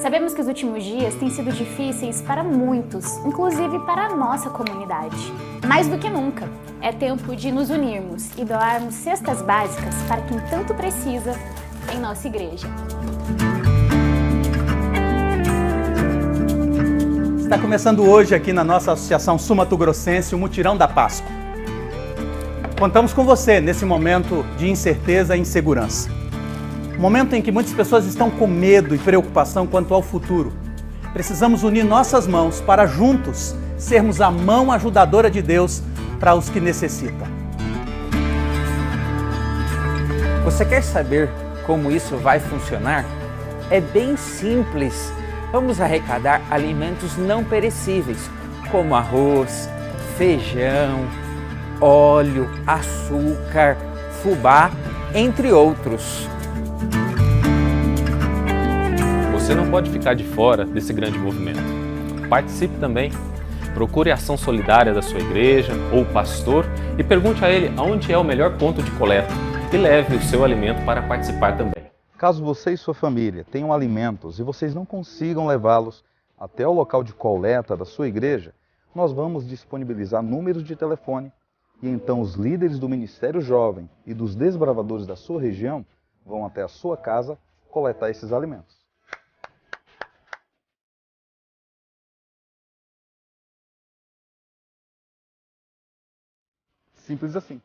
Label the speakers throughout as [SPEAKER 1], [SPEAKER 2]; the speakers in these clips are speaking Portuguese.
[SPEAKER 1] Sabemos que os últimos dias têm sido difíceis para muitos, inclusive para a nossa comunidade. Mais do que nunca, é tempo de nos unirmos e doarmos cestas básicas para quem tanto precisa em nossa igreja.
[SPEAKER 2] Está começando hoje aqui na nossa Associação Sul-Mato-Grossense o Mutirão da Páscoa. Contamos com você nesse momento de incerteza e insegurança. Momento em que muitas pessoas estão com medo e preocupação quanto ao futuro. Precisamos unir nossas mãos para juntos sermos a mão ajudadora de Deus para os que necessitam.
[SPEAKER 3] Você quer saber como isso vai funcionar? É bem simples. Vamos arrecadar alimentos não perecíveis, como arroz, feijão, óleo, açúcar, fubá, entre outros.
[SPEAKER 4] Você não pode ficar de fora desse grande movimento. Participe também. Procure a ação solidária da sua igreja ou pastor e pergunte a ele aonde é o melhor ponto de coleta e leve o seu alimento para participar também.
[SPEAKER 5] Caso você e sua família tenham alimentos e vocês não consigam levá-los até o local de coleta da sua igreja, nós vamos disponibilizar números de telefone e então os líderes do Ministério Jovem e dos desbravadores da sua região vão até a sua casa coletar esses alimentos. Simples assim.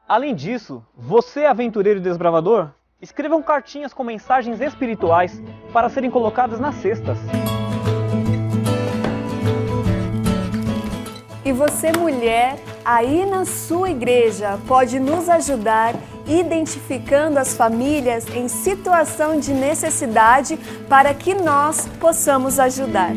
[SPEAKER 6] Além disso, você, aventureiro e desbravador, escrevam cartinhas com mensagens espirituais para serem colocadas nas cestas.
[SPEAKER 7] E você, mulher, aí na sua igreja, pode nos ajudar identificando as famílias em situação de necessidade para que nós possamos ajudar.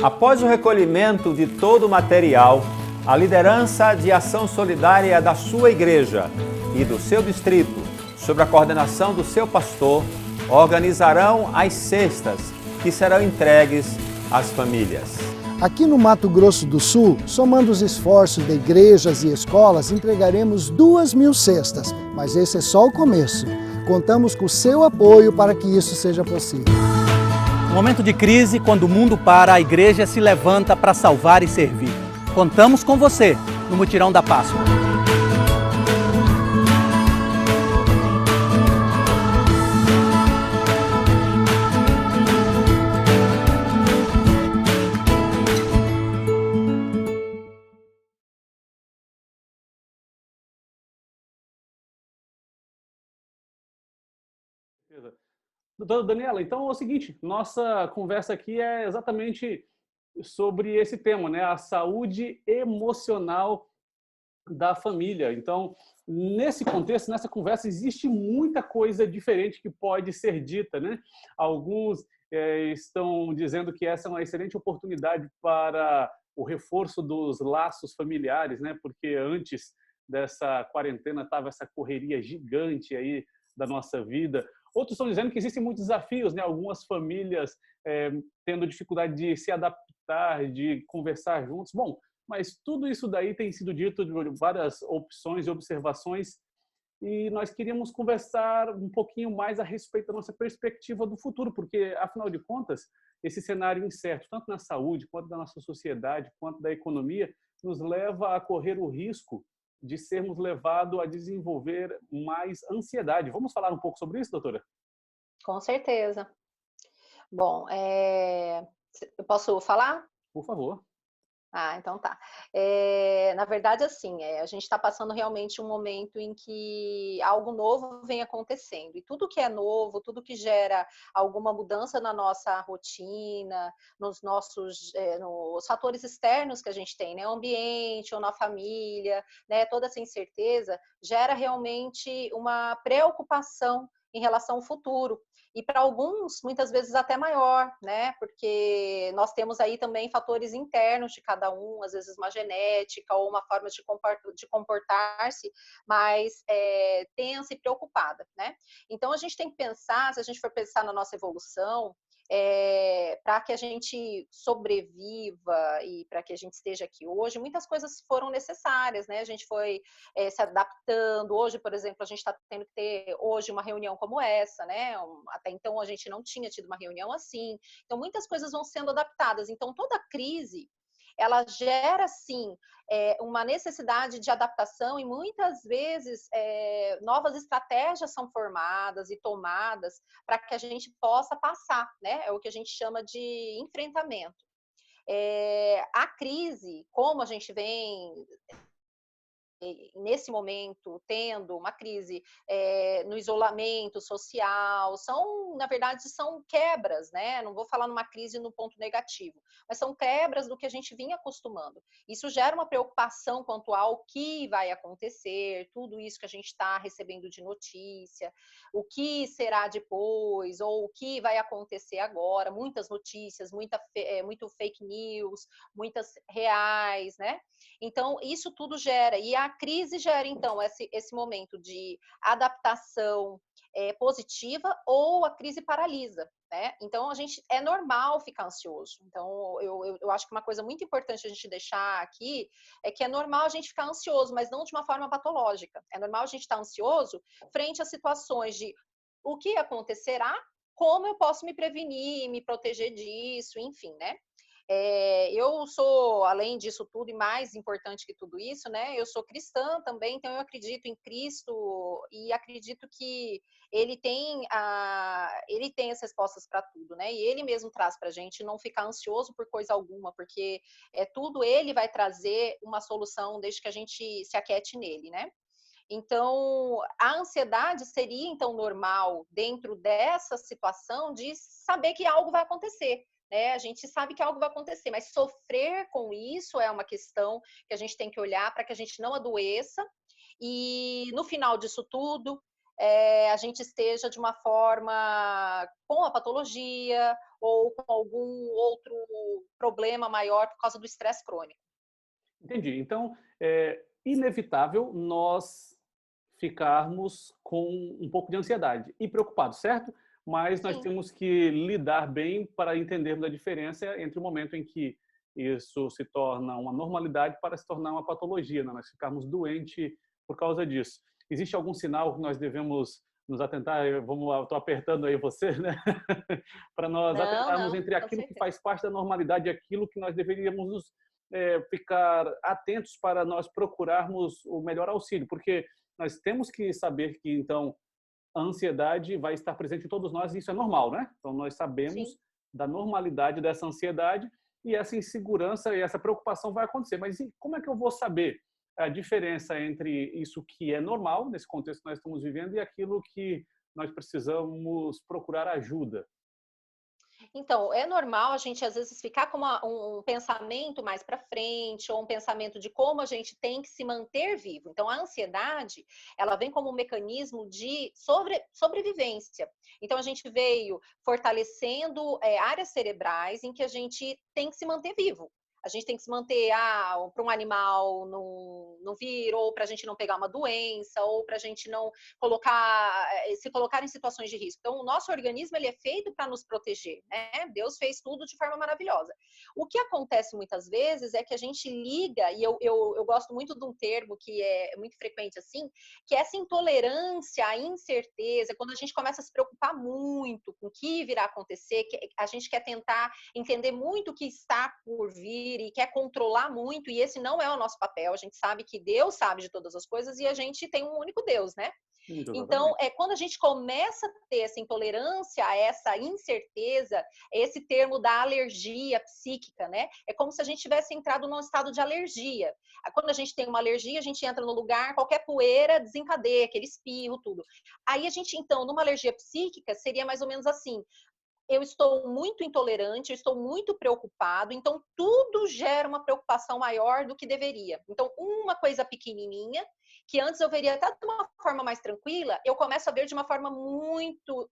[SPEAKER 8] Após o recolhimento de todo o material, a liderança de ação solidária da sua igreja e do seu distrito, sob a coordenação do seu pastor, organizarão as cestas que serão entregues às famílias.
[SPEAKER 9] Aqui no Mato Grosso do Sul, somando os esforços de igrejas e escolas, entregaremos 2.000 cestas, mas esse é só o começo. Contamos com o seu apoio para que isso seja possível.
[SPEAKER 2] No momento de crise, quando o mundo para, a igreja se levanta para salvar e servir. Contamos com você no Mutirão da Páscoa.
[SPEAKER 4] Doutora Daniela, então é o seguinte, nossa conversa aqui é exatamente sobre esse tema, né? A saúde emocional da família. Então, nesse contexto, nessa conversa, existe muita coisa diferente que pode ser dita, né? Alguns estão dizendo que essa é uma excelente oportunidade para o reforço dos laços familiares, né? Porque antes dessa quarentena estava essa correria gigante aí da nossa vida. Outros estão dizendo que existem muitos desafios, né? Algumas famílias tendo dificuldade de se adaptar, de conversar juntos. Bom, mas tudo isso daí tem sido dito de várias opções e observações e nós queríamos conversar um pouquinho mais a respeito da nossa perspectiva do futuro, porque, afinal de contas, esse cenário incerto, tanto na saúde, quanto da nossa sociedade, quanto da economia, nos leva a correr o risco de sermos levados a desenvolver mais ansiedade. Vamos falar um pouco sobre isso, doutora?
[SPEAKER 10] Com certeza. Bom, eu posso falar?
[SPEAKER 4] Por favor.
[SPEAKER 10] Ah, então tá. Na verdade, assim, a gente está passando realmente um momento em que algo novo vem acontecendo. E tudo que é novo, tudo que gera alguma mudança na nossa rotina, nos fatores externos que a gente tem, né? O ambiente ou na família, né? Toda essa incerteza gera realmente uma preocupação em relação ao futuro. E para alguns, muitas vezes até maior, né? Porque nós temos aí também fatores internos de cada um, às vezes uma genética ou uma forma de comportar-se mais tensa e preocupada, né? Então a gente tem que pensar, se a gente for pensar na nossa evolução, para que a gente sobreviva e para que a gente esteja aqui hoje, muitas coisas foram necessárias, né? A gente foi se adaptando. Hoje, por exemplo, a gente está tendo que ter hoje uma reunião como essa, né? Até então a gente não tinha tido uma reunião assim. Então, muitas coisas vão sendo adaptadas. Então, toda crise ela gera, sim, uma necessidade de adaptação e muitas vezes novas estratégias são formadas e tomadas para que a gente possa passar, né? É o que a gente chama de enfrentamento. A crise, como a gente vem nesse momento tendo uma crise no isolamento social, na verdade, são quebras, né? Não vou falar numa crise no ponto negativo, mas são quebras do que a gente vinha acostumando. Isso gera uma preocupação quanto ao que vai acontecer, tudo isso que a gente está recebendo de notícia, o que será depois, ou o que vai acontecer agora, muitas notícias, muito fake news, muitas reais, né? Então, isso tudo gera, e a crise gera, então, esse momento de adaptação positiva ou a crise paralisa, né? Então, é normal ficar ansioso. Então, eu acho que uma coisa muito importante a gente deixar aqui é que é normal a gente ficar ansioso, mas não de uma forma patológica. É normal a gente estar ansioso frente a situações de o que acontecerá, como eu posso me prevenir, me proteger disso, enfim, né? Eu sou, além disso tudo, e mais importante que tudo isso, né? Eu sou cristã também, então eu acredito em Cristo e acredito que ele tem as respostas para tudo, né? E ele mesmo traz para a gente não ficar ansioso por coisa alguma, porque tudo ele vai trazer uma solução desde que a gente se aquiete nele, né? Então, a ansiedade seria, então, normal dentro dessa situação de saber que algo vai acontecer. A gente sabe que algo vai acontecer, mas sofrer com isso é uma questão que a gente tem que olhar para que a gente não adoeça e no final disso tudo a gente esteja de uma forma com a patologia ou com algum outro problema maior por causa do estresse crônico.
[SPEAKER 4] Entendi. Então, é inevitável nós ficarmos com um pouco de ansiedade e preocupados, certo? Mas nós
[SPEAKER 10] Sim.
[SPEAKER 4] temos que lidar bem para entendermos a diferença entre o momento em que isso se torna uma normalidade para se tornar uma patologia, né? Nós ficarmos doentes por causa disso. Existe algum sinal que nós devemos nos atentar? Estou apertando aí você, né? Para nós atentarmos entre
[SPEAKER 10] Com
[SPEAKER 4] aquilo que
[SPEAKER 10] certeza.
[SPEAKER 4] faz parte da normalidade e aquilo que nós deveríamos ficar atentos para nós procurarmos o melhor auxílio, porque nós temos que saber que, então, a ansiedade vai estar presente em todos nós e isso é normal, né? Então, nós sabemos
[SPEAKER 10] Sim.
[SPEAKER 4] da normalidade dessa ansiedade e essa insegurança e essa preocupação vai acontecer. Mas como é que eu vou saber a diferença entre isso que é normal, nesse contexto que nós estamos vivendo, e aquilo que nós precisamos procurar ajuda?
[SPEAKER 10] Então, é normal a gente às vezes ficar com um pensamento mais para frente, ou um pensamento de como a gente tem que se manter vivo. Então, a ansiedade, ela vem como um mecanismo de sobrevivência. Então, a gente veio fortalecendo áreas cerebrais em que a gente tem que se manter vivo. A gente tem que se manter para um animal não vir, ou para a gente não pegar uma doença, ou para a gente não se colocar em situações de risco. Então, o nosso organismo ele é feito para nos proteger, né? Deus fez tudo de forma maravilhosa. O que acontece muitas vezes é que a gente liga, e eu gosto muito de um termo que é muito frequente assim, que é essa intolerância à incerteza, quando a gente começa a se preocupar muito com o que virá acontecer, que a gente quer tentar entender muito o que está por vir, e quer controlar muito, e esse não é o nosso papel. A gente sabe que Deus sabe de todas as coisas e a gente tem um único Deus, né? Então, quando a gente começa a ter essa intolerância a essa incerteza, esse termo da alergia psíquica, né? É como se a gente tivesse entrado num estado de alergia. Quando a gente tem uma alergia, a gente entra no lugar, qualquer poeira desencadeia, aquele espirro, tudo. Aí a gente, então, numa alergia psíquica, seria mais ou menos assim: eu estou muito intolerante, eu estou muito preocupado, então tudo gera uma preocupação maior do que deveria. Então, uma coisa pequenininha, que antes eu veria até de uma forma mais tranquila, eu começo a ver de uma forma muito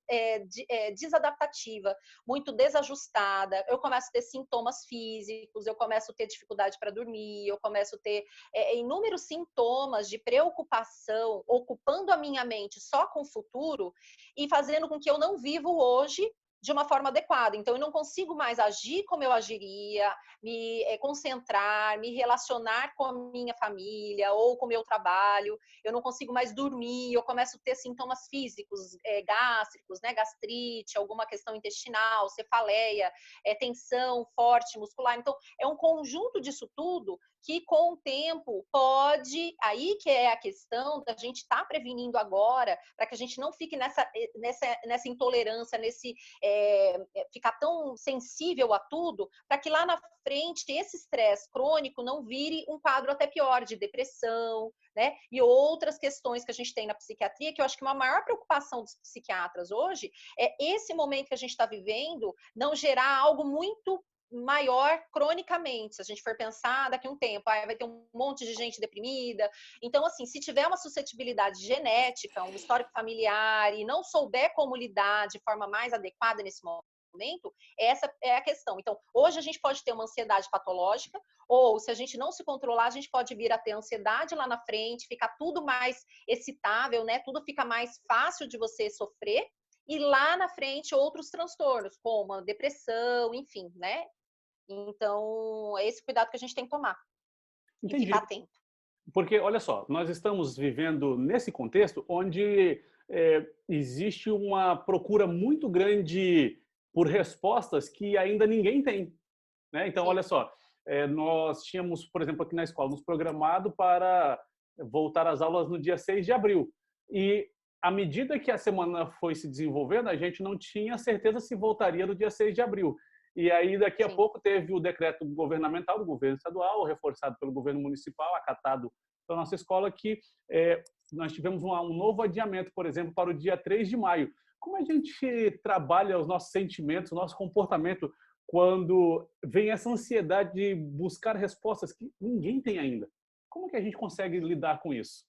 [SPEAKER 10] desadaptativa, muito desajustada, eu começo a ter sintomas físicos, eu começo a ter dificuldade para dormir, eu começo a ter inúmeros sintomas de preocupação, ocupando a minha mente só com o futuro e fazendo com que eu não vivo hoje de uma forma adequada. Então, eu não consigo mais agir como eu agiria, me concentrar, me relacionar com a minha família ou com o meu trabalho. Eu não consigo mais dormir, eu começo a ter sintomas físicos, gástricos, né, gastrite, alguma questão intestinal, cefaleia, tensão forte muscular. Então, é um conjunto disso tudo que com o tempo pode, aí que é a questão da gente estar prevenindo agora, para que a gente não fique nessa intolerância, ficar tão sensível a tudo, para que lá na frente esse estresse crônico não vire um quadro até pior de depressão, né? E outras questões que a gente tem na psiquiatria, que eu acho que uma maior preocupação dos psiquiatras hoje é esse momento que a gente está vivendo não gerar algo muito maior cronicamente, se a gente for pensar daqui a um tempo, vai ter um monte de gente deprimida. Então, assim, se tiver uma suscetibilidade genética, um histórico familiar e não souber como lidar de forma mais adequada nesse momento, essa é a questão. Então, hoje a gente pode ter uma ansiedade patológica, ou se a gente não se controlar, a gente pode vir a ter ansiedade lá na frente, ficar tudo mais excitável, né? Tudo fica mais fácil de você sofrer, e lá na frente outros transtornos, como a depressão, enfim, né? Então, é esse cuidado que a gente tem que tomar.
[SPEAKER 4] Entendi.
[SPEAKER 10] E ficar atento.
[SPEAKER 4] Porque, olha só, nós estamos vivendo nesse contexto onde existe uma procura muito grande por respostas que ainda ninguém tem, né? Então, olha só, nós tínhamos, por exemplo, aqui na escola, nos programado para voltar às aulas no dia 6 de abril. E, à medida que a semana foi se desenvolvendo, a gente não tinha certeza se voltaria no dia 6 de abril. E aí, daqui a pouco, teve o decreto governamental do governo estadual, reforçado pelo governo municipal, acatado pela nossa escola, que nós tivemos um novo adiamento, por exemplo, para o dia 3 de maio. Como a gente trabalha os nossos sentimentos, o nosso comportamento, quando vem essa ansiedade de buscar respostas que ninguém tem ainda? Como que a gente consegue lidar com isso?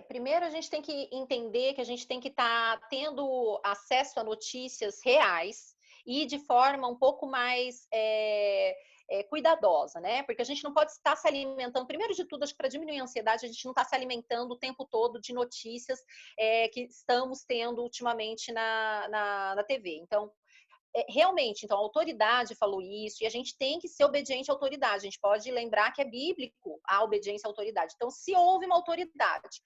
[SPEAKER 10] Primeiro, a gente tem que entender que a gente tem que estar tendo acesso a notícias reais e de forma um pouco mais cuidadosa, né? Porque a gente não pode estar se alimentando, primeiro de tudo, acho que para diminuir a ansiedade, a gente não está se alimentando o tempo todo de notícias que estamos tendo ultimamente na TV. Então, realmente, então, a autoridade falou isso e a gente tem que ser obediente à autoridade. A gente pode lembrar que é bíblico a obediência à autoridade. Então, se houve uma autoridade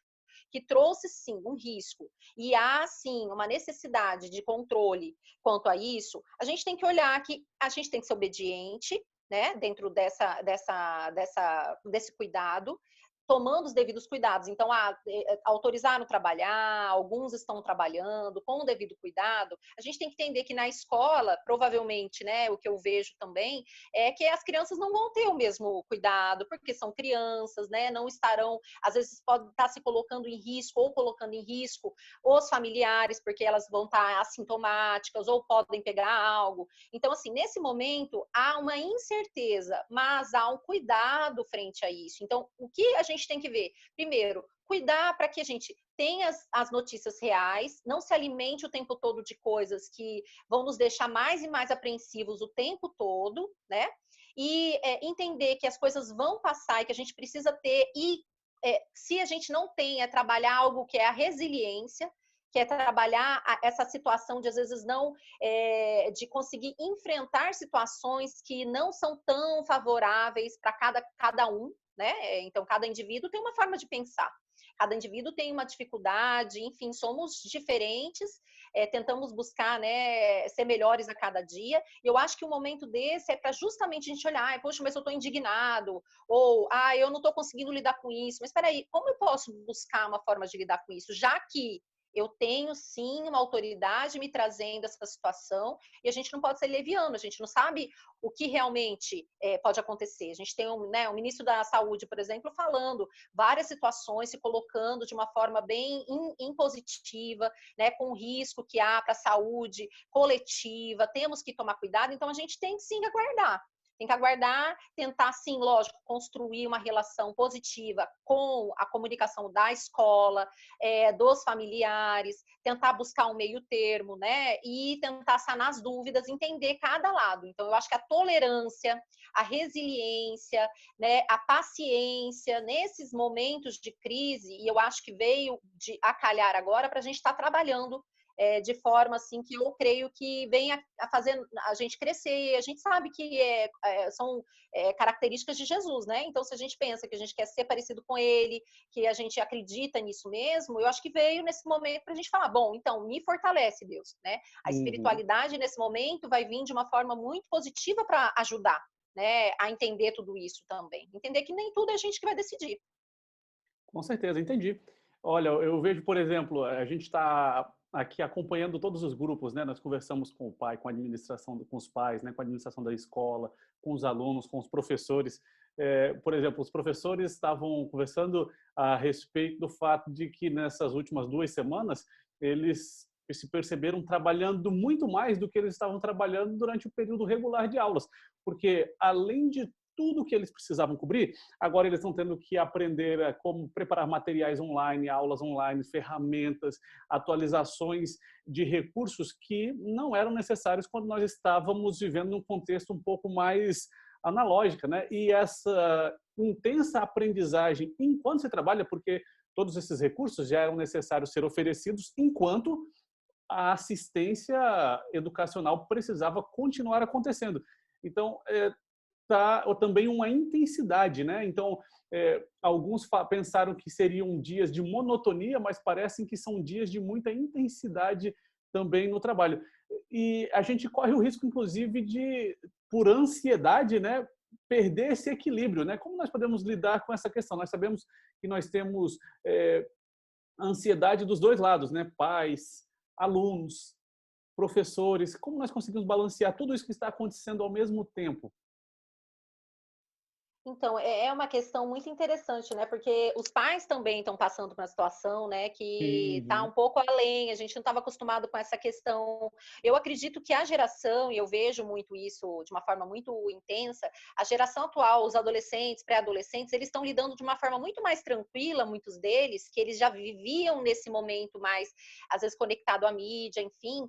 [SPEAKER 10] que trouxe, sim, um risco e há, sim, uma necessidade de controle quanto a isso, a gente tem que olhar que a gente tem que ser obediente, né, dentro desse cuidado, tomando os devidos cuidados. Então, autorizaram trabalhar, alguns estão trabalhando com o devido cuidado. A gente tem que entender que na escola, provavelmente, né, o que eu vejo também é que as crianças não vão ter o mesmo cuidado, porque são crianças, né, não estarão, às vezes podem estar se colocando em risco ou colocando em risco os familiares, porque elas vão estar assintomáticas ou podem pegar algo. Então, assim, nesse momento, há uma incerteza, mas há um cuidado frente a isso. Então, o que a gente tem que ver? Primeiro, cuidar para que a gente tenha as notícias reais, não se alimente o tempo todo de coisas que vão nos deixar mais e mais apreensivos o tempo todo, né? E entender que as coisas vão passar e que a gente precisa ter, se a gente não tem, trabalhar algo que é a resiliência, que é trabalhar essa situação de, às vezes, não de conseguir enfrentar situações que não são tão favoráveis para cada um, né? Então, cada indivíduo tem uma forma de pensar, cada indivíduo tem uma dificuldade, enfim, somos diferentes, tentamos buscar, né, ser melhores a cada dia, e eu acho que o momento desse é para justamente a gente olhar, poxa, mas eu estou indignado, ou, eu não estou conseguindo lidar com isso, mas espera aí, como eu posso buscar uma forma de lidar com isso, já que eu tenho, sim, uma autoridade me trazendo essa situação e a gente não pode ser leviano, a gente não sabe o que realmente pode acontecer. A gente tem o ministro da Saúde, por exemplo, falando várias situações, se colocando de uma forma bem impositiva, né, com o risco que há para a saúde coletiva, temos que tomar cuidado, então a gente tem que, sim, aguardar. Tem que aguardar, tentar, sim, lógico, construir uma relação positiva com a comunicação da escola, dos familiares, tentar buscar um meio termo, né? E tentar sanar as dúvidas, entender cada lado. Então, eu acho que a tolerância, a resiliência, né? A paciência, nesses momentos de crise, e eu acho que veio a calhar agora para a gente estar trabalhando de forma assim que eu creio que vem a fazer a gente crescer. A gente sabe que são características de Jesus, né? Então, se a gente pensa que a gente quer ser parecido com ele, que a gente acredita nisso mesmo, eu acho que veio nesse momento para a gente falar, bom, então, me fortalece, Deus, né? A espiritualidade, nesse momento, vai vir de uma forma muito positiva para ajudar, né, a entender tudo isso também. Entender que nem tudo é a gente que vai decidir.
[SPEAKER 4] Com certeza, entendi. Olha, eu vejo, por exemplo, a gente está aqui acompanhando todos os grupos, né? Nós conversamos com o pai, com a administração, com os pais, né? Com a administração da escola, com os alunos, com os professores. Por exemplo, os professores estavam conversando a respeito do fato de que nessas últimas 2 semanas eles se perceberam trabalhando muito mais do que eles estavam trabalhando durante o período regular de aulas, porque além de tudo que eles precisavam cobrir, agora eles estão tendo que aprender como preparar materiais online, aulas online, ferramentas, atualizações de recursos que não eram necessários quando nós estávamos vivendo num contexto um pouco mais analógico, né? E essa intensa aprendizagem enquanto você trabalha, porque todos esses recursos já eram necessários ser oferecidos enquanto a assistência educacional precisava continuar acontecendo. Então, ou também uma intensidade, né? Então, alguns pensaram que seriam dias de monotonia, mas parecem que são dias de muita intensidade também no trabalho. E a gente corre o risco, inclusive, de, por ansiedade, né, perder esse equilíbrio, né? Como nós podemos lidar com essa questão? Nós sabemos que nós temos ansiedade dos dois lados, né? Pais, alunos, professores. Como nós conseguimos balancear tudo isso que está acontecendo ao mesmo tempo?
[SPEAKER 10] Então, é uma questão muito interessante, né? Porque os pais também estão passando por uma situação, né, que está um pouco além, a gente não estava acostumado com essa questão. Eu acredito que a geração, e eu vejo muito isso de uma forma muito intensa, a geração atual, os adolescentes, pré-adolescentes, eles estão lidando de uma forma muito mais tranquila, muitos deles, que eles já viviam nesse momento mais, às vezes, conectado à mídia, enfim,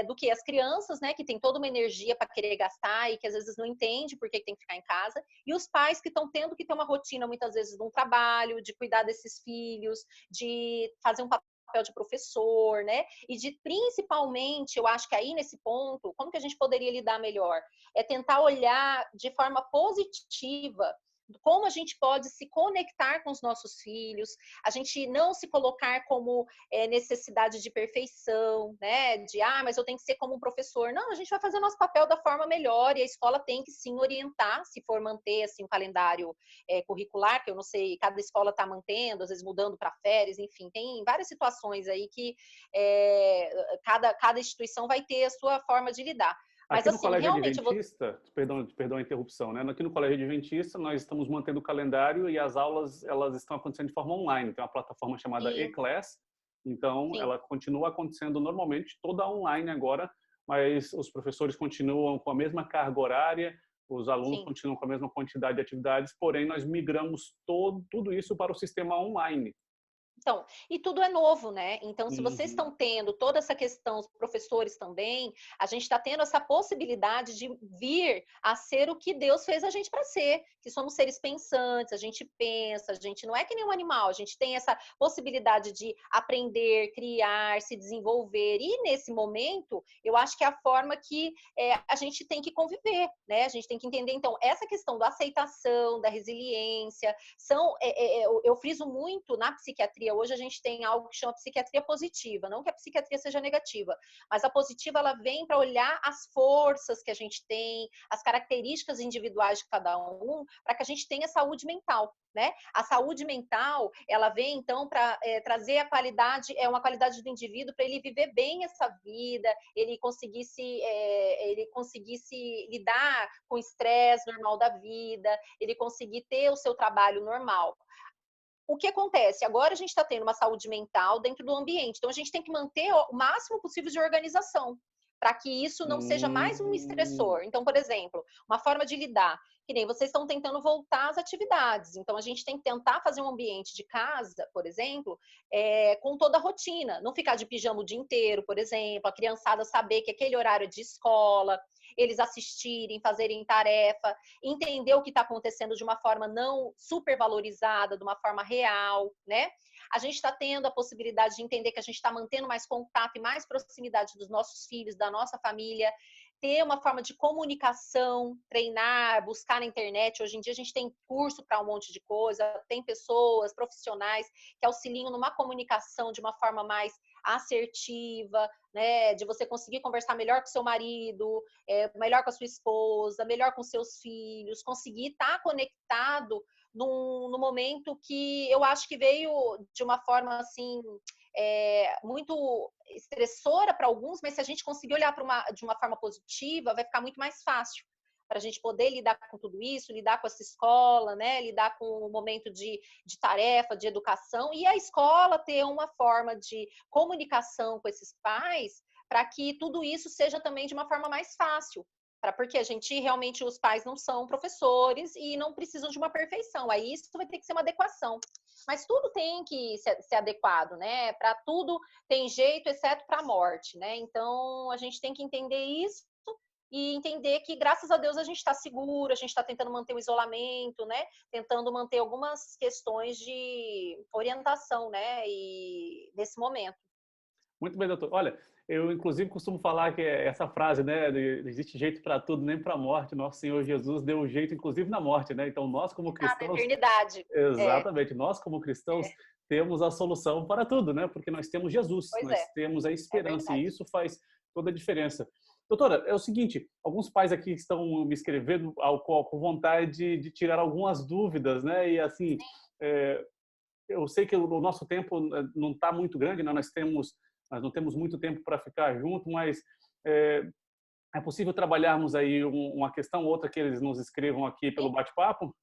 [SPEAKER 10] do que as crianças, né, que tem toda uma energia para querer gastar e que às vezes não entende por que tem que ficar em casa, e os pais que estão tendo que ter uma rotina, muitas vezes, de um trabalho, de cuidar desses filhos, de fazer um papel de professor, né? E de, principalmente, eu acho que aí nesse ponto, como que a gente poderia lidar melhor? É tentar olhar de forma positiva como a gente pode se conectar com os nossos filhos, a gente não se colocar como necessidade de perfeição, né? De, mas eu tenho que ser como um professor. Não, a gente vai fazer o nosso papel da forma melhor e a escola tem que sim orientar, se for manter assim um calendário curricular, que eu não sei, cada escola está mantendo, às vezes mudando para férias, enfim, tem várias situações aí que cada instituição vai ter a sua forma de lidar. Mas,
[SPEAKER 4] aqui no
[SPEAKER 10] assim,
[SPEAKER 4] Colégio
[SPEAKER 10] realmente
[SPEAKER 4] Adventista, perdão a interrupção, né? Aqui no Colégio Adventista nós estamos mantendo o calendário e as aulas elas estão acontecendo de forma online. Tem uma plataforma chamada eClass, então ela continua acontecendo normalmente, toda online agora, mas os professores continuam com a mesma carga horária, os alunos continuam com a mesma quantidade de atividades, porém nós migramos tudo isso para o sistema online.
[SPEAKER 10] Então, e tudo é novo, né? Então, se vocês estão tendo toda essa questão, os professores também, a gente está tendo essa possibilidade de vir a ser o que Deus fez a gente para ser, que somos seres pensantes, a gente pensa, a gente não é que nem um animal, a gente tem essa possibilidade de aprender, criar, se desenvolver, e nesse momento, eu acho que é a forma que a gente tem que conviver, né? A gente tem que entender, então, essa questão da aceitação, da resiliência, eu friso muito na psiquiatria. Hoje a gente tem algo que chama psiquiatria positiva, não que a psiquiatria seja negativa, mas a positiva ela vem para olhar as forças que a gente tem, as características individuais de cada um, para que a gente tenha saúde mental, né? A saúde mental, ela vem então para trazer a qualidade, uma qualidade do indivíduo para ele viver bem essa vida, ele conseguisse lidar com o estresse normal da vida, ele conseguir ter o seu trabalho normal. O que acontece? Agora a gente está tendo uma saúde mental dentro do ambiente, então a gente tem que manter o máximo possível de organização, para que isso não seja mais um estressor. Então, por exemplo, uma forma de lidar, que nem vocês estão tentando voltar às atividades, então a gente tem que tentar fazer um ambiente de casa, por exemplo, com toda a rotina, não ficar de pijama o dia inteiro, por exemplo, a criançada saber que aquele horário é de escola. eles assistirem, fazerem tarefa, entender o que está acontecendo de uma forma não supervalorizada, de uma forma real, né? A gente está tendo a possibilidade de entender que a gente está mantendo mais contato e mais proximidade dos nossos filhos, da nossa família, ter uma forma de comunicação, treinar, buscar na internet. Hoje em dia a gente tem curso para um monte de coisa, tem pessoas, profissionais que auxiliam numa comunicação de uma forma mais assertiva, né, de você conseguir conversar melhor com seu marido, melhor com a sua esposa, melhor com seus filhos, conseguir estar conectado no momento que eu acho que veio de uma forma assim muito estressora para alguns, mas se a gente conseguir olhar de uma forma positiva, vai ficar muito mais fácil para a gente poder lidar com tudo isso, lidar com essa escola, né? Lidar com o momento de tarefa, de educação, e a escola ter uma forma de comunicação com esses pais para que tudo isso seja também de uma forma mais fácil. Porque a gente realmente, os pais não são professores e não precisam de uma perfeição. Aí isso vai ter que ser uma adequação. Mas tudo tem que ser adequado, né? Para tudo tem jeito, exceto para a morte, né? Então a gente tem que entender isso e entender que, graças a Deus, a gente está seguro, a gente está tentando manter o isolamento, né? Tentando manter algumas questões de orientação, né? E nesse momento.
[SPEAKER 4] Muito bem, doutor. Olha, eu inclusive costumo falar que essa frase, né, existe jeito para tudo, nem para a morte. Nosso Senhor Jesus deu um jeito, inclusive, na morte, né? Então nós como cristãos,
[SPEAKER 10] na eternidade.
[SPEAKER 4] Exatamente. Nós como cristãos temos a solução para tudo, né? Porque nós temos Jesus, nós temos a esperança e isso faz toda a diferença. Doutora, é o seguinte, alguns pais aqui estão me escrevendo com vontade de tirar algumas dúvidas, né? E assim, eu sei que o nosso tempo não está muito grande, né? Nós não temos muito tempo para ficar junto, mas é possível trabalharmos aí uma questão ou outra que eles nos escrevam aqui pelo bate-papo?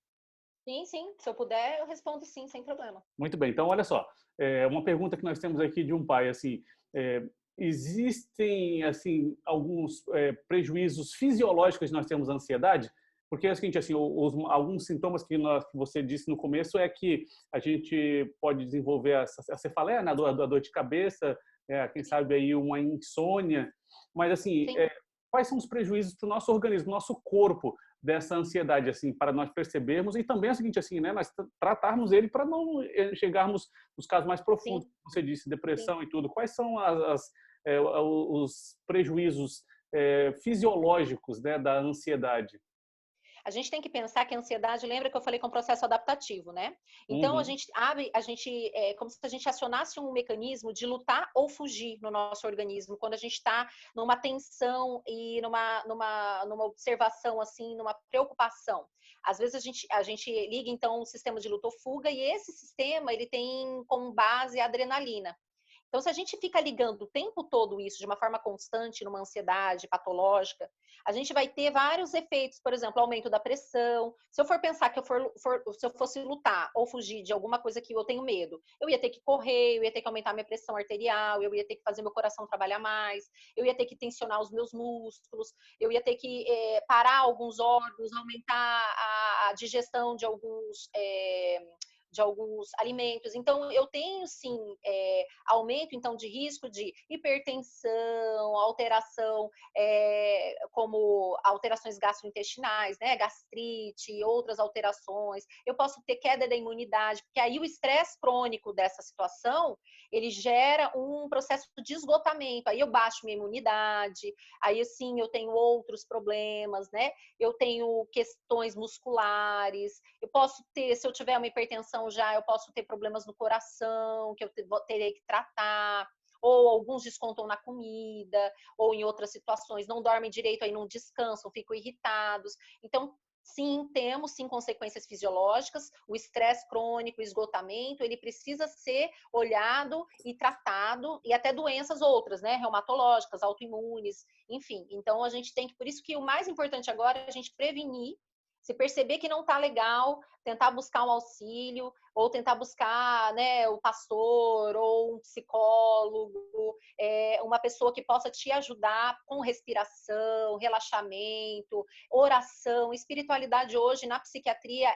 [SPEAKER 10] Sim, sim. Se eu puder, eu respondo sim, sem problema.
[SPEAKER 4] Muito bem. Então, olha só. Uma pergunta que nós temos aqui de um pai, assim, existem, assim, alguns prejuízos fisiológicos de nós termos ansiedade? Porque é o seguinte, assim, alguns sintomas que você disse no começo é que a gente pode desenvolver a cefaleia, né, a dor de cabeça, quem sabe aí uma insônia, mas assim, quais são os prejuízos para o nosso organismo, nosso corpo dessa ansiedade, assim, para nós percebermos e também é o seguinte, assim, né, nós tratarmos ele para não chegarmos nos casos mais profundos, como você disse, depressão e tudo. Quais são os prejuízos fisiológicos, né, da ansiedade?
[SPEAKER 10] A gente tem que pensar que a ansiedade, lembra que eu falei que é um processo adaptativo, né? Então, a gente como se a gente acionasse um mecanismo de lutar ou fugir no nosso organismo, quando a gente está numa tensão e numa observação, assim, numa preocupação. Às vezes a gente liga, então, um sistema de luta ou fuga, e esse sistema, ele tem como base a adrenalina. Então, se a gente fica ligando o tempo todo isso de uma forma constante, numa ansiedade patológica, a gente vai ter vários efeitos, por exemplo, aumento da pressão. Se eu for pensar que se eu fosse lutar ou fugir de alguma coisa que eu tenho medo, eu ia ter que correr, eu ia ter que aumentar minha pressão arterial, eu ia ter que fazer meu coração trabalhar mais, eu ia ter que tensionar os meus músculos, eu ia ter que parar alguns órgãos, aumentar a digestão de alguns alimentos. Então, eu tenho, sim, aumento, então, de risco de hipertensão, alteração, como alterações gastrointestinais, né, gastrite, outras alterações. Eu posso ter queda da imunidade, porque aí o estresse crônico dessa situação, ele gera um processo de esgotamento. Aí eu baixo minha imunidade, aí, sim, eu tenho outros problemas, né? Eu tenho questões musculares, eu posso ter, se eu tiver uma hipertensão já, eu posso ter problemas no coração, que eu terei que tratar, ou alguns descontam na comida, ou em outras situações, não dormem direito, aí não descansam, ficam irritados. Então, sim, temos sim consequências fisiológicas, o estresse crônico, o esgotamento, ele precisa ser olhado e tratado, e até doenças outras, né, reumatológicas, autoimunes, enfim. Então, a gente tem que, por isso que o mais importante agora é a gente prevenir, se perceber que não está legal, tentar buscar um auxílio, ou tentar buscar, né, o pastor ou um psicólogo, uma pessoa que possa te ajudar com respiração, relaxamento, oração. Espiritualidade hoje na psiquiatria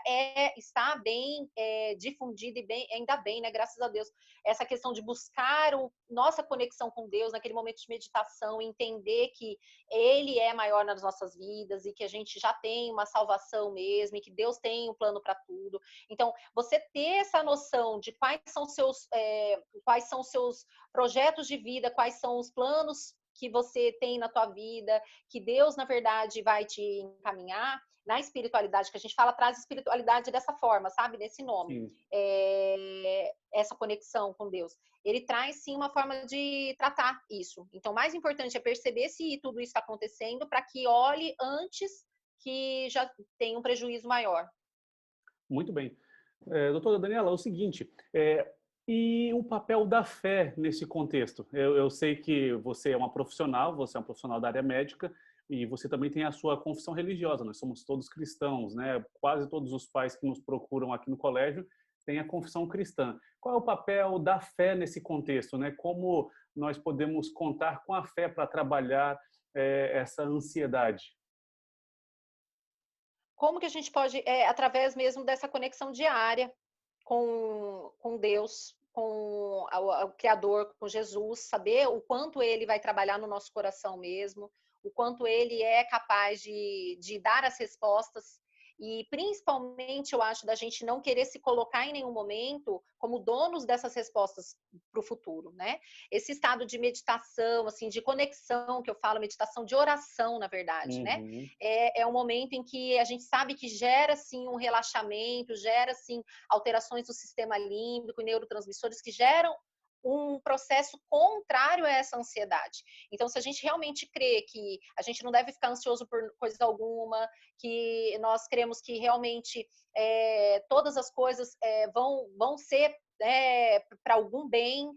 [SPEAKER 10] está bem difundida e ainda bem, né, graças a Deus. Essa questão de buscar nossa conexão com Deus naquele momento de meditação, entender que Ele é maior nas nossas vidas e que a gente já tem uma salvação mesmo e que Deus tem um plano para tudo. Então, você ter essa noção de quais são os seus projetos de vida, quais são os planos que você tem na tua vida, que Deus, na verdade, vai te encaminhar. Na espiritualidade, que a gente fala, traz espiritualidade dessa forma, sabe? Nesse nome. Essa conexão com Deus. Ele traz, sim, uma forma de tratar isso. Então, o mais importante é perceber se tudo isso está acontecendo para que olhe antes que já tenha um prejuízo maior.
[SPEAKER 4] Muito bem. Doutora Daniela, é o seguinte, e o papel da fé nesse contexto? Eu sei que você é uma profissional da área médica, e você também tem a sua confissão religiosa. Nós somos todos cristãos, né? Quase todos os pais que nos procuram aqui no colégio têm a confissão cristã. Qual é o papel da fé nesse contexto, né? Como nós podemos contar com a fé para trabalhar essa ansiedade?
[SPEAKER 10] Como que a gente pode, através mesmo dessa conexão diária com Deus, com o Criador, com Jesus, saber o quanto Ele vai trabalhar no nosso coração mesmo, o quanto Ele é capaz de dar as respostas e, principalmente, eu acho, da gente não querer se colocar em nenhum momento como donos dessas respostas para o futuro, né? Esse estado de meditação, assim, de conexão, que eu falo, meditação de oração, na verdade, né? É um momento em que a gente sabe que gera, assim, um relaxamento, gera, assim, alterações do sistema límbico e neurotransmissores que geram um processo contrário a essa ansiedade. Então, se a gente realmente crê que a gente não deve ficar ansioso por coisa alguma, que nós cremos que realmente todas as coisas vão ser para algum bem,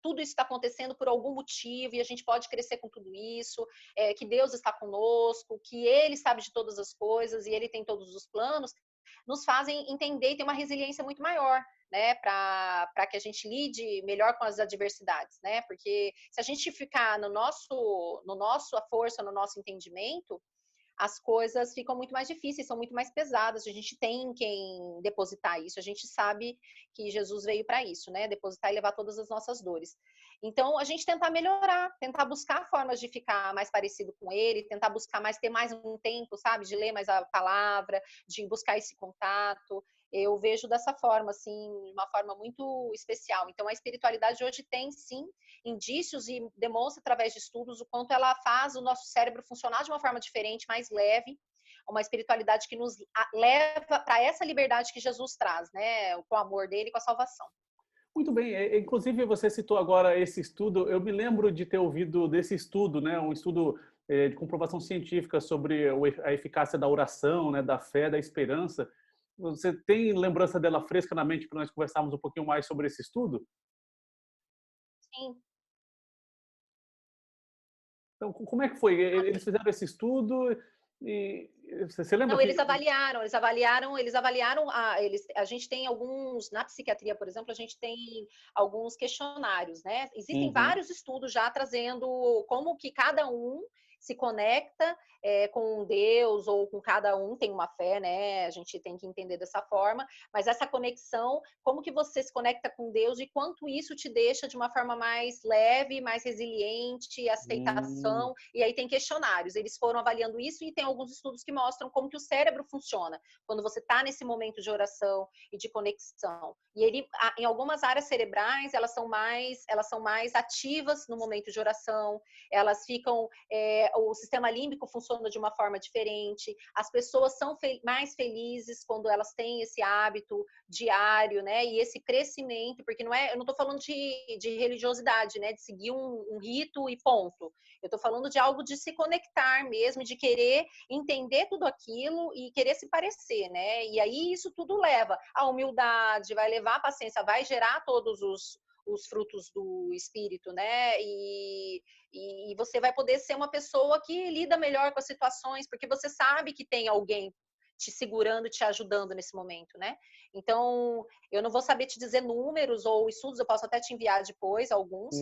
[SPEAKER 10] tudo isso está acontecendo por algum motivo e a gente pode crescer com tudo isso, que Deus está conosco, que Ele sabe de todas as coisas e Ele tem todos os planos, nos fazem entender e ter uma resiliência muito maior, né, para que a gente lide melhor com as adversidades, né? Porque se a gente ficar no nossa força, no nosso entendimento, as coisas ficam muito mais difíceis, são muito mais pesadas. A gente tem quem depositar isso. A gente sabe que Jesus veio para isso, né? Depositar e levar todas as nossas dores. Então, a gente tentar melhorar, tentar buscar formas de ficar mais parecido com Ele, tentar buscar ter mais um tempo, sabe? De ler mais a palavra, de buscar esse contato. Eu vejo dessa forma, assim, de uma forma muito especial. Então, a espiritualidade hoje tem, sim, indícios e demonstra através de estudos o quanto ela faz o nosso cérebro funcionar de uma forma diferente, mais leve, uma espiritualidade que nos leva para essa liberdade que Jesus traz, né, com o amor dele e com a salvação.
[SPEAKER 4] Muito bem, inclusive você citou agora esse estudo, eu me lembro de ter ouvido desse estudo, né, um estudo de comprovação científica sobre a eficácia da oração, né, da fé, da esperança. Você tem lembrança dela fresca na mente para nós conversarmos um pouquinho mais sobre esse estudo?
[SPEAKER 10] Sim.
[SPEAKER 4] Então, como é que foi? Eles fizeram esse estudo e você lembra?
[SPEAKER 10] Não, eles avaliaram, a gente tem alguns, na psiquiatria, por exemplo, a gente tem alguns questionários, né? Existem vários estudos já trazendo como que cada um se conecta com Deus, ou com cada um tem uma fé, né? A gente tem que entender dessa forma, mas essa conexão, como que você se conecta com Deus e quanto isso te deixa de uma forma mais leve, mais resiliente, aceitação, e aí tem questionários. Eles foram avaliando isso e tem alguns estudos que mostram como que o cérebro funciona quando você está nesse momento de oração e de conexão. E em algumas áreas cerebrais, elas são mais ativas no momento de oração, elas ficam, o sistema límbico funciona de uma forma diferente, as pessoas são mais felizes quando elas têm esse hábito diário, né, e esse crescimento, porque eu não estou falando de religiosidade, né, de seguir um rito e ponto, eu estou falando de algo de se conectar mesmo, de querer entender tudo aquilo e querer se parecer, né, e aí isso tudo leva à humildade, vai levar à paciência, vai gerar todos os frutos do espírito, né? E você vai poder ser uma pessoa que lida melhor com as situações, porque você sabe que tem alguém te segurando, te ajudando nesse momento, né? Então, eu não vou saber te dizer números ou estudos, eu posso até te enviar depois alguns,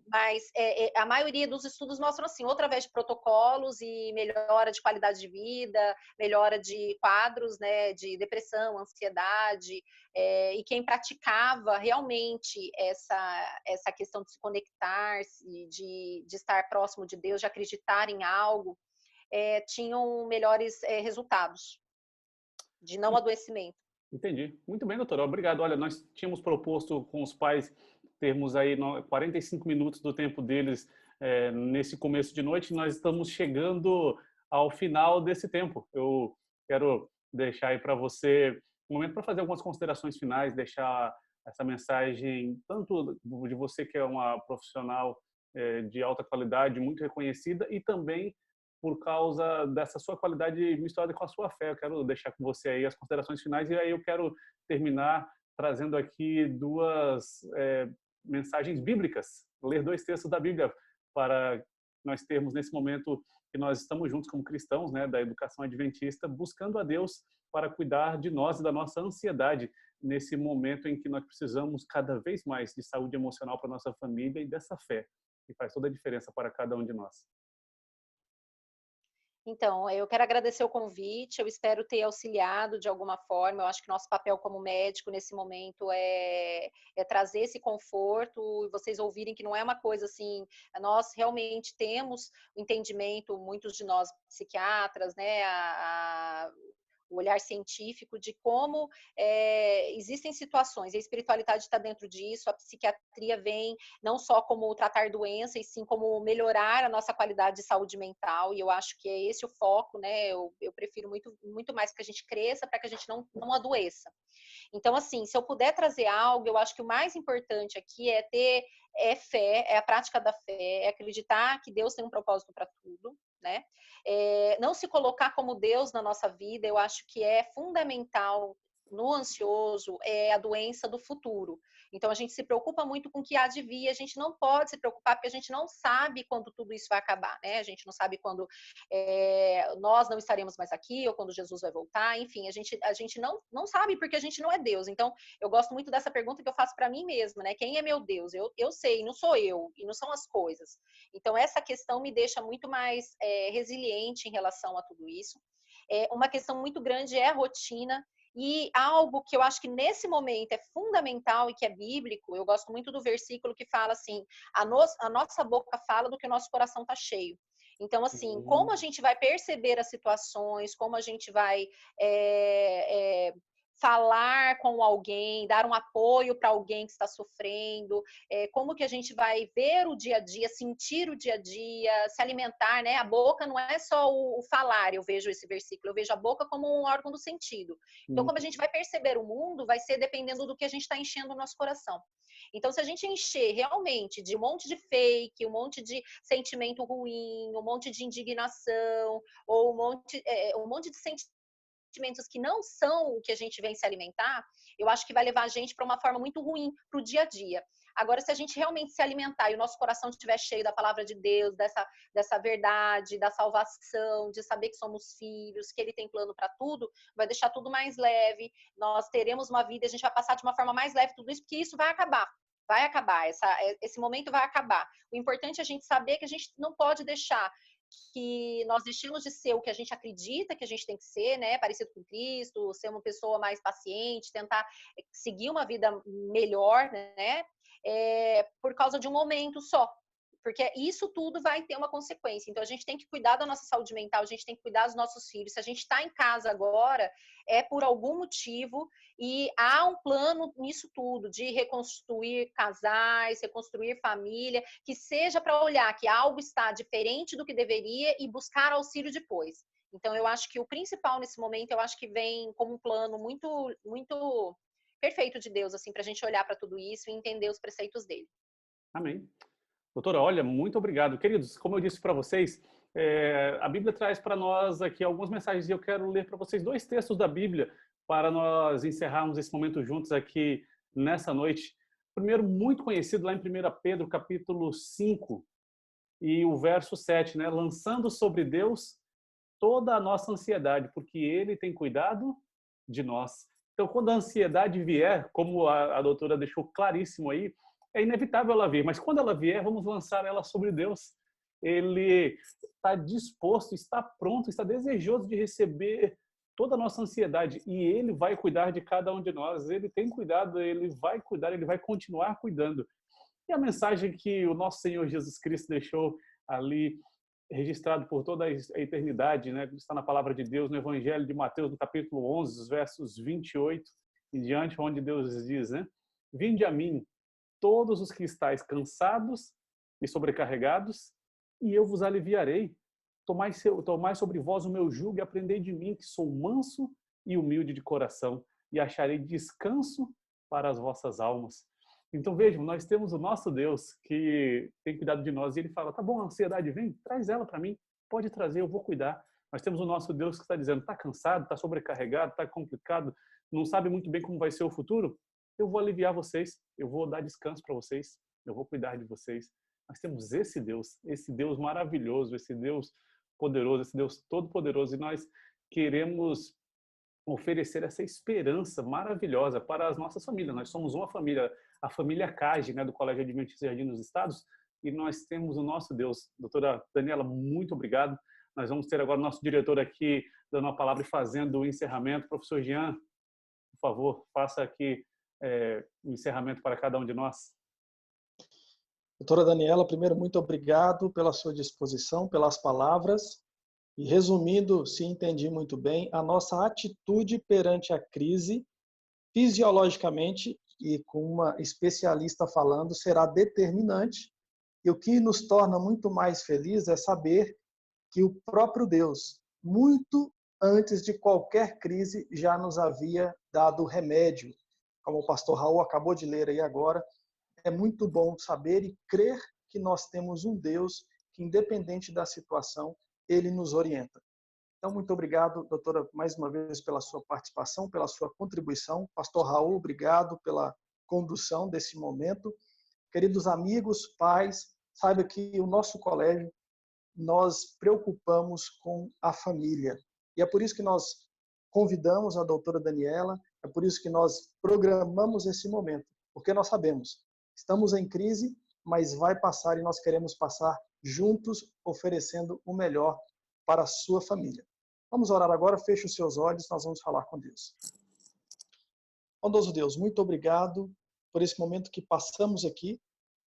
[SPEAKER 10] mas a maioria dos estudos mostram assim, ou através de protocolos e melhora de qualidade de vida, melhora de quadros, né, de depressão, ansiedade, e quem praticava realmente essa questão de se conectar, de estar próximo de Deus, de acreditar em algo, tinham melhores resultados de não adoecimento.
[SPEAKER 4] Entendi. Muito bem, doutora. Obrigado. Olha, nós tínhamos proposto com os pais termos aí 45 minutos do tempo deles nesse começo de noite. Nós estamos chegando ao final desse tempo. Eu quero deixar aí para você um momento para fazer algumas considerações finais, deixar essa mensagem, tanto de você que é uma profissional de alta qualidade, muito reconhecida, e também por causa dessa sua qualidade misturada com a sua fé. Eu quero deixar com você aí as considerações finais e aí eu quero terminar trazendo aqui duas mensagens bíblicas, ler 2 textos da Bíblia para nós termos nesse momento que nós estamos juntos como cristãos, né, da educação adventista, buscando a Deus para cuidar de nós e da nossa ansiedade nesse momento em que nós precisamos cada vez mais de saúde emocional para nossa família e dessa fé que faz toda a diferença para cada um de nós.
[SPEAKER 10] Então, eu quero agradecer o convite, eu espero ter auxiliado de alguma forma. Eu acho que nosso papel como médico nesse momento é trazer esse conforto e vocês ouvirem que não é uma coisa assim, nós realmente temos o entendimento, muitos de nós psiquiatras, né, o olhar científico de como existem situações, a espiritualidade está dentro disso, a psiquiatria vem não só como tratar doença, e sim como melhorar a nossa qualidade de saúde mental, e eu acho que é esse o foco, né? Eu prefiro muito mais que a gente cresça para que a gente não adoeça. Então, assim, se eu puder trazer algo, eu acho que o mais importante aqui é ter fé, é a prática da fé, é acreditar que Deus tem um propósito para tudo, né? Não se colocar como Deus na nossa vida, eu acho que é fundamental no ansioso, é a doença do futuro. Então, a gente se preocupa muito com o que há de vir, a gente não pode se preocupar porque a gente não sabe quando tudo isso vai acabar, né? A gente não sabe quando nós não estaremos mais aqui, ou quando Jesus vai voltar, enfim, a gente não sabe porque a gente não é Deus. Então, eu gosto muito dessa pergunta que eu faço para mim mesma, né? Quem é meu Deus? Eu sei, não sou eu, e não são as coisas. Então, essa questão me deixa muito mais resiliente em relação a tudo isso. Uma questão muito grande é a rotina, e algo que eu acho que nesse momento é fundamental e que é bíblico, eu gosto muito do versículo que fala assim, a nossa boca fala do que o nosso coração está cheio. Então, assim, como a gente vai perceber as situações, como a gente vai falar com alguém, dar um apoio para alguém que está sofrendo, como que a gente vai ver o dia a dia, sentir o dia a dia, se alimentar, né? A boca não é só o falar, eu vejo esse versículo, eu vejo a boca como um órgão do sentido. Então, como a gente vai perceber o mundo, vai ser dependendo do que a gente está enchendo o nosso coração. Então, se a gente encher realmente de um monte de fake, um monte de sentimento ruim, um monte de indignação, ou um monte de sentimentos que não são o que a gente vem se alimentar, eu acho que vai levar a gente para uma forma muito ruim para o dia a dia. Agora, se a gente realmente se alimentar e o nosso coração estiver cheio da palavra de Deus, dessa verdade, da salvação, de saber que somos filhos, que Ele tem plano para tudo, vai deixar tudo mais leve, nós teremos uma vida, a gente vai passar de uma forma mais leve tudo isso, porque isso vai acabar. Vai acabar, esse momento vai acabar. O importante é a gente saber que a gente não pode deixar que nós deixemos de ser o que a gente acredita que a gente tem que ser, né, parecido com Cristo, ser uma pessoa mais paciente, tentar seguir uma vida melhor, né, por causa de um momento só. Porque isso tudo vai ter uma consequência. Então, a gente tem que cuidar da nossa saúde mental, a gente tem que cuidar dos nossos filhos. Se a gente está em casa agora, é por algum motivo, e há um plano nisso tudo, de reconstruir casais, reconstruir família, que seja para olhar que algo está diferente do que deveria e buscar auxílio depois. Então, eu acho que o principal nesse momento, eu acho que vem como um plano muito, muito perfeito de Deus, assim, para a gente olhar para tudo isso e entender os preceitos dele.
[SPEAKER 4] Amém. Doutora, olha, muito obrigado. Queridos, como eu disse para vocês, a Bíblia traz para nós aqui algumas mensagens e eu quero ler para vocês 2 textos da Bíblia para nós encerrarmos esse momento juntos aqui nessa noite. Primeiro, muito conhecido lá em 1 Pedro, capítulo 5, e o verso 7, né? Lançando sobre Deus toda a nossa ansiedade, porque Ele tem cuidado de nós. Então, quando a ansiedade vier, como a doutora deixou claríssimo aí, é inevitável ela vir, mas quando ela vier, vamos lançar ela sobre Deus. Ele está disposto, está pronto, está desejoso de receber toda a nossa ansiedade e Ele vai cuidar de cada um de nós. Ele tem cuidado, Ele vai cuidar, Ele vai continuar cuidando. E a mensagem que o nosso Senhor Jesus Cristo deixou ali, registrado por toda a eternidade, né? Está na palavra de Deus, no Evangelho de Mateus, no capítulo 11, os versos 28 em diante, onde Deus diz, né? Vinde a mim, todos os que estáis cansados e sobrecarregados, e eu vos aliviarei. Tomai sobre vós o meu jugo e aprendei de mim, que sou manso e humilde de coração, e acharei descanso para as vossas almas. Então vejam, nós temos o nosso Deus que tem cuidado de nós, e Ele fala, tá bom, a ansiedade vem, traz ela para mim, pode trazer, eu vou cuidar. Nós temos o nosso Deus que está dizendo, está cansado, está sobrecarregado, está complicado, não sabe muito bem como vai ser o futuro? Eu vou aliviar vocês, eu vou dar descanso para vocês, eu vou cuidar de vocês. Nós temos esse Deus maravilhoso, esse Deus poderoso, esse Deus todo-poderoso, e nós queremos oferecer essa esperança maravilhosa para as nossas famílias. Nós somos uma família, a família CAGE, né, do Colégio Adventista Jardim dos Estados, e nós temos o nosso Deus. Doutora Daniela, muito obrigado. Nós vamos ter agora o nosso diretor aqui dando uma palavra e fazendo o encerramento. Professor Jean, por favor, faça aqui o encerramento para cada um de nós.
[SPEAKER 11] Doutora Daniela, primeiro, muito obrigado pela sua disposição, pelas palavras. E resumindo, se entendi muito bem, a nossa atitude perante a crise, fisiologicamente, e com uma especialista falando, será determinante. E o que nos torna muito mais felizes é saber que o próprio Deus, muito antes de qualquer crise, já nos havia dado remédio. Como o pastor Raul acabou de ler aí agora, é muito bom saber e crer que nós temos um Deus que, independente da situação, Ele nos orienta. Então, muito obrigado, doutora, mais uma vez pela sua participação, pela sua contribuição. Pastor Raul, obrigado pela condução desse momento. Queridos amigos, pais, saiba que o nosso colégio, nós preocupamos com a família. E é por isso que nós convidamos a doutora Daniela, é por isso que nós programamos esse momento, porque nós sabemos, estamos em crise, mas vai passar e nós queremos passar juntos, oferecendo o melhor para a sua família. Vamos orar agora, feche os seus olhos, nós vamos falar com Deus. Bondoso Deus, muito obrigado por esse momento que passamos aqui.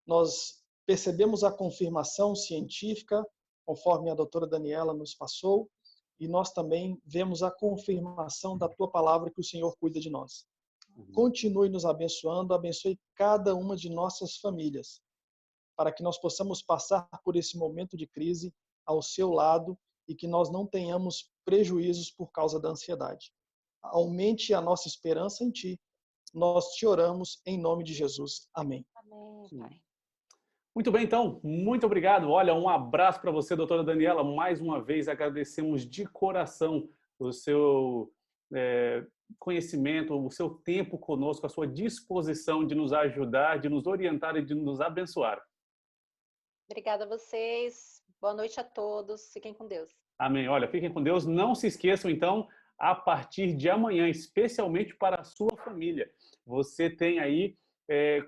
[SPEAKER 11] Nós percebemos a confirmação científica, conforme a doutora Daniela nos passou, e nós também vemos a confirmação da tua palavra que o Senhor cuida de nós. Continue nos abençoando, abençoe cada uma de nossas famílias, para que nós possamos passar por esse momento de crise ao seu lado e que nós não tenhamos prejuízos por causa da ansiedade. Aumente a nossa esperança em Ti. Nós te oramos em nome de Jesus. Amém.
[SPEAKER 10] Amém, Pai.
[SPEAKER 4] Muito bem, então, muito obrigado. Olha, um abraço para você, doutora Daniela. Mais uma vez, agradecemos de coração o seu conhecimento, o seu tempo conosco, a sua disposição de nos ajudar, de nos orientar e de nos abençoar.
[SPEAKER 10] Obrigada a vocês. Boa noite a todos. Fiquem com Deus.
[SPEAKER 4] Amém. Olha, fiquem com Deus. Não se esqueçam, então, a partir de amanhã, especialmente para a sua família, você tem aí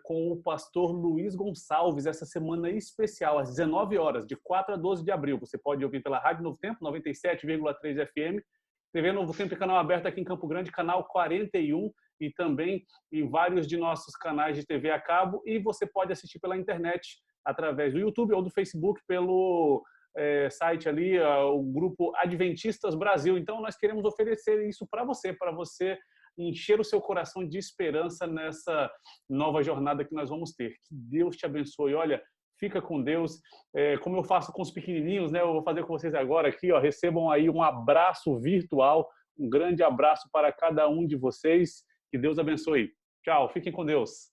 [SPEAKER 4] com o pastor Luiz Gonçalves, essa semana especial, às 19 horas, de 4 a 12 de abril. Você pode ouvir pela Rádio Novo Tempo, 97,3 FM, TV Novo Tempo e canal aberto aqui em Campo Grande, canal 41, e também em vários de nossos canais de TV a cabo. E você pode assistir pela internet, através do YouTube ou do Facebook, pelo site ali, o grupo Adventistas Brasil. Então, nós queremos oferecer isso para você encher o seu coração de esperança nessa nova jornada que nós vamos ter. Que Deus te abençoe. Olha, fica com Deus. Como eu faço com os pequenininhos, né? Eu vou fazer com vocês agora aqui, ó. Recebam aí um abraço virtual, um grande abraço para cada um de vocês. Que Deus abençoe. Tchau, fiquem com Deus.